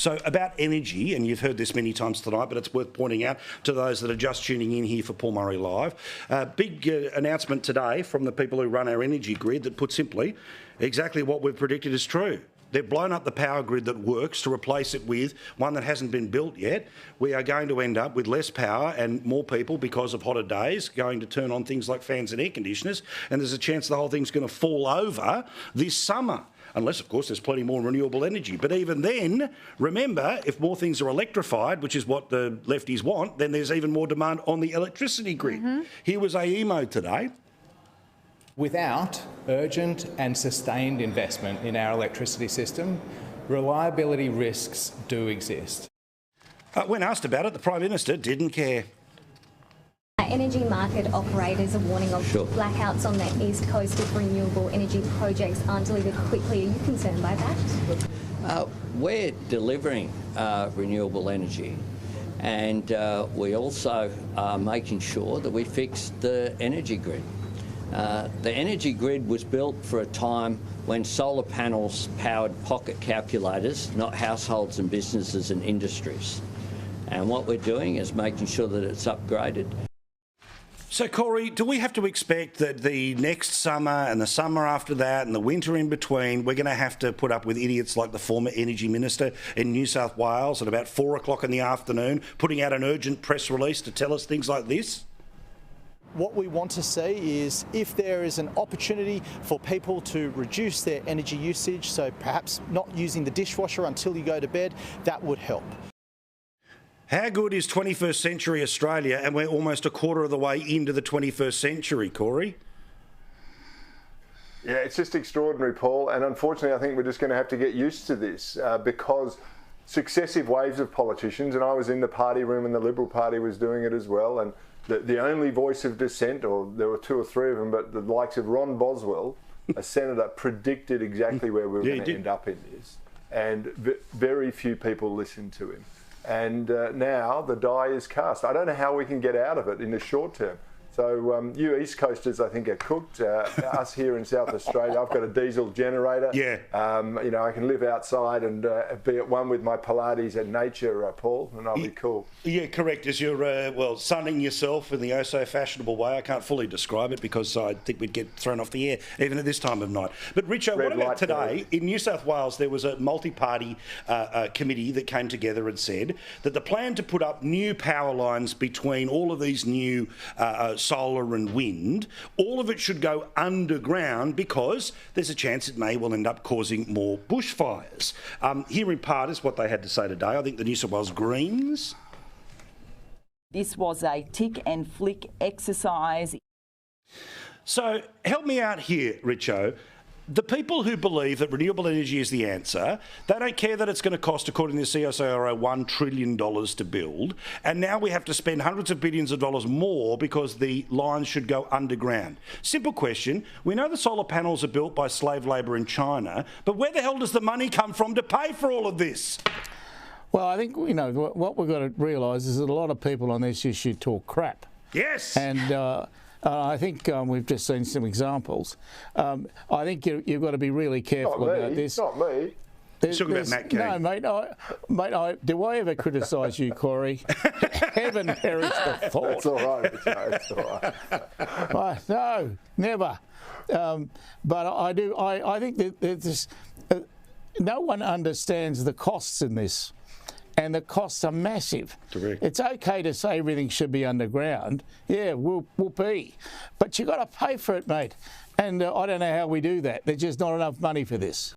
So about energy, and you've heard this many times tonight, but it's worth pointing out to those that are just tuning in here for Paul Murray Live. Big announcement today from the people who run our energy grid that, put simply, exactly what we've predicted is true. They've blown up the power grid that works to replace it with one that hasn't been built yet. We are going to end up with less power and more people, because of hotter days, going to turn on things like fans and air conditioners, and there's a chance the whole thing's going to fall over this summer. Unless, of course, there's plenty more renewable energy. But even then, remember, if more things are electrified, which is what the lefties want, then there's even more demand on the electricity grid. Here was AEMO today. Without urgent and sustained investment in our electricity system, reliability risks do exist. When asked about it, the Prime Minister didn't care. Energy market operators are warning of blackouts on the east coast if renewable energy projects aren't delivered quickly. Are you concerned by that? We're delivering renewable energy, and we also are making sure that we fix the energy grid. The energy grid was built for a time when solar panels powered pocket calculators, not households and businesses and industries. And what we're doing is making sure that it's upgraded. So, Corey, do we have to expect that the next summer and the summer after that and the winter in between, we're going to have to put up with idiots like the former Energy Minister in New South Wales at about 4 o'clock in the afternoon putting out an urgent press release to tell us things like this? What we want to see is if there is an opportunity for people to reduce their energy usage, so perhaps not using the dishwasher until you go to bed, that would help. How good is 21st century Australia, and we're almost a quarter of the way into the 21st century, Corey? Yeah, it's just extraordinary, Paul, and unfortunately I think we're just going to have to get used to this because successive waves of politicians, and I was in the party room and the Liberal Party was doing it as well, and the only voice of dissent, or there were 2 or 3 of them, but the likes of Ron Boswell, a senator, predicted exactly where we were going to end up in this. And very few people listened to him. And now the die is cast. I don't know how we can get out of it in the short term. So you East Coasters, I think, are cooked. Us here in South Australia, I've got a diesel generator. Yeah. You know, I can live outside and be at one with my Pilates and nature, Paul, and I'll be cool. Yeah, correct. As you're, well, sunning yourself in the oh-so-fashionable way. I can't fully describe it because I think we'd get thrown off the air even at this time of night. But, Richo, what about today? In New South Wales, there was a multi-party committee that came together and said that the plan to put up new power lines between all of these new solar and wind, all of it should go underground because there's a chance it may well end up causing more bushfires. Here in part is what they had to say today. I think the New South Wales Greens. This was a tick and flick exercise. So help me out here, Richo. The people who believe that renewable energy is the answer, they don't care that it's going to cost, according to the CSIRO, $1 trillion to build. And now we have to spend hundreds of billions of dollars more because the lines should go underground. Simple question. We know the solar panels are built by slave labour in China, but where the hell does the money come from to pay for all of this? Well, I think, you know, what we've got to realise is that a lot of people on this issue talk crap. Yes. And I think we've just seen some examples. I think you've got to be really careful about this. Not me. Talking about Matt Key. No, mate. Do I ever criticise you, Corey? Heaven perish the thought. It's all right, it's all right. No, never. But I do. I think that this. No one understands the costs in this. And the costs are massive. Correct. It's okay to say everything should be underground. Yeah, we'll be. But you've got to pay for it, mate. And I don't know how we do that. There's just not enough money for this.